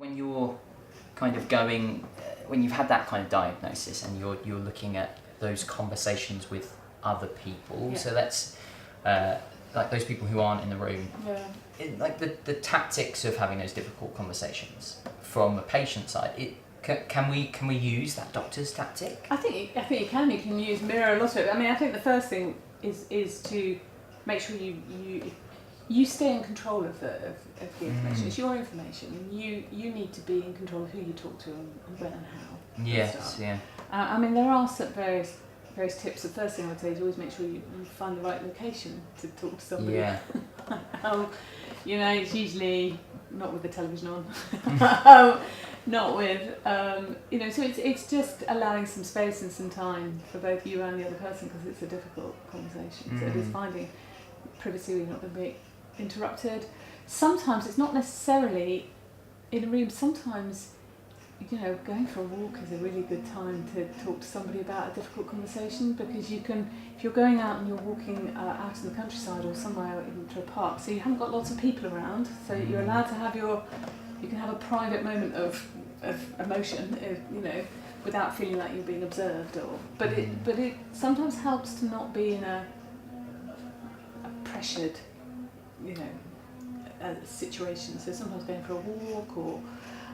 When you're kind of going, when you've had that kind of diagnosis and you're looking at those conversations with other people, so that's like those people who aren't in the room, like the tactics of having those difficult conversations from the patient side, can we use that doctor's tactic? I think you can. You can use mirror a lot of it. I mean, I think the first thing is to make sure you stay in control of the information. It's your information. You need to be in control of who you talk to and when and how. Yes, yeah. I mean, there are some various tips. The first thing I would say is always make sure you find the right location to talk to somebody. Yeah. You know, it's usually not with the television on. Not with, you know, so it's just allowing some space and some time for both you and the other person, because it's a difficult conversation. So it is finding privacy where you're not going to be interrupted. Sometimes it's not necessarily in a room. Sometimes, you know, going for a walk is a really good time to talk to somebody about a difficult conversation, because you can, if you're going out and you're walking out in the countryside or somewhere into a park, so you haven't got lots of people around, so you're allowed to have you can have a private moment of emotion, you know, without feeling like you're being observed. But it sometimes helps to not be in a pressured, you know, situation. So sometimes going for a walk or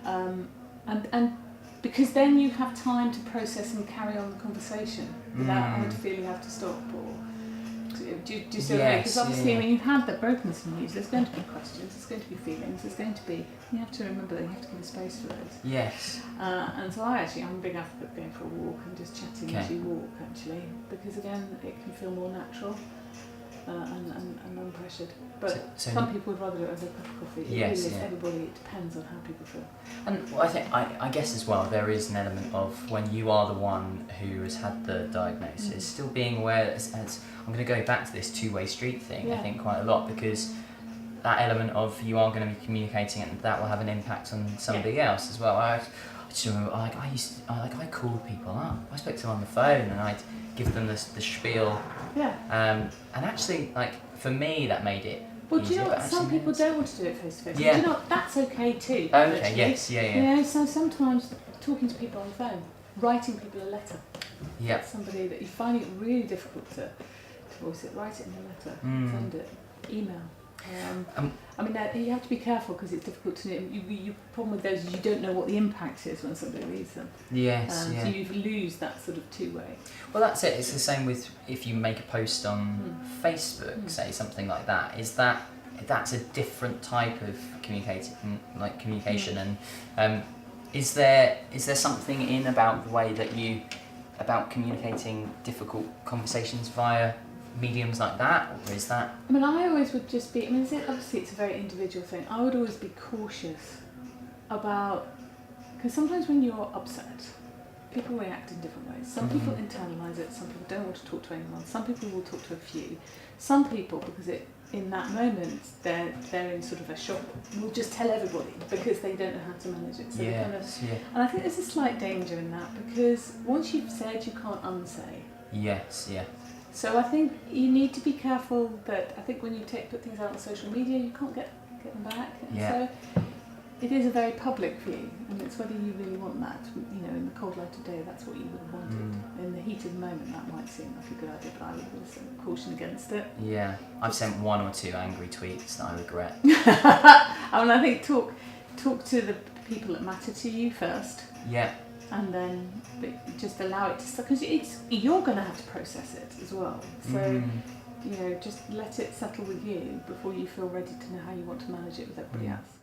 and because then you have time to process and carry on the conversation without having to feel you have to stop or. Do you see what I mean? Because obviously when you've had that brokenness in you, there's going to be questions, there's going to be feelings, there's going to be, you have to remember that you have to give a space for those. Yes. And so I'm a big advocate of going for a walk and just chatting as you walk, actually, because again it can feel more natural and unpressured. But so some people would rather do it over a cup of coffee. Yes, it really is everybody, it depends on how people feel. And I think I guess as well there is an element of when you are the one who has had the diagnosis, still being aware as I'm going to go back to this two-way street thing, I think quite a lot, because that element of you are going to be communicating and that will have an impact on somebody else as well. I just remember, I called people up. I spoke to them on the phone and I'd give them the spiel. Yeah. And actually, like for me, that made it. Well, do you know what? Some people don't want to do it face to face. Do you know what? That's okay too. Okay. Actually. Yes. Yeah. You know, so sometimes talking to people on the phone, writing people a letter. Yeah. Somebody that you find it really difficult to voice it, write it in a letter, send it, email. I mean, you have to be careful because it's difficult to know. Your problem with those is you don't know what the impact is when somebody reads them. Yes, So you lose that sort of two-way. Well, that's it. It's the same with if you make a post on Facebook, say something like that. That's a different type of communication, and is there something about the way that about communicating difficult conversations via mediums like that, or is that? I mean, I always would just be. I mean, obviously it's a very individual thing. I would always be cautious about, because sometimes when you're upset, people react in different ways. Some people internalise it. Some people don't want to talk to anyone. Some people will talk to a few. Some people, because in that moment they're in sort of a shock, will just tell everybody because they don't know how to manage it. So and I think there's a slight danger in that, because once you've said, you can't unsay. Yes. Yeah. So I think you need to be careful that I think when you put things out on social media, you can't get them back. And so it is a very public view, and it's whether you really want that. You know, in the cold light of day, that's what you would have wanted. In the heat of the moment, that might seem like a good idea, but I would also caution against it. Yeah, I've sent 1 or 2 angry tweets that I regret. I mean, I think talk to the people that matter to you first. Yeah. And then just allow it to, because you're going to have to process it as well. So, you know, just let it settle with you before you feel ready to know how you want to manage it with everybody else.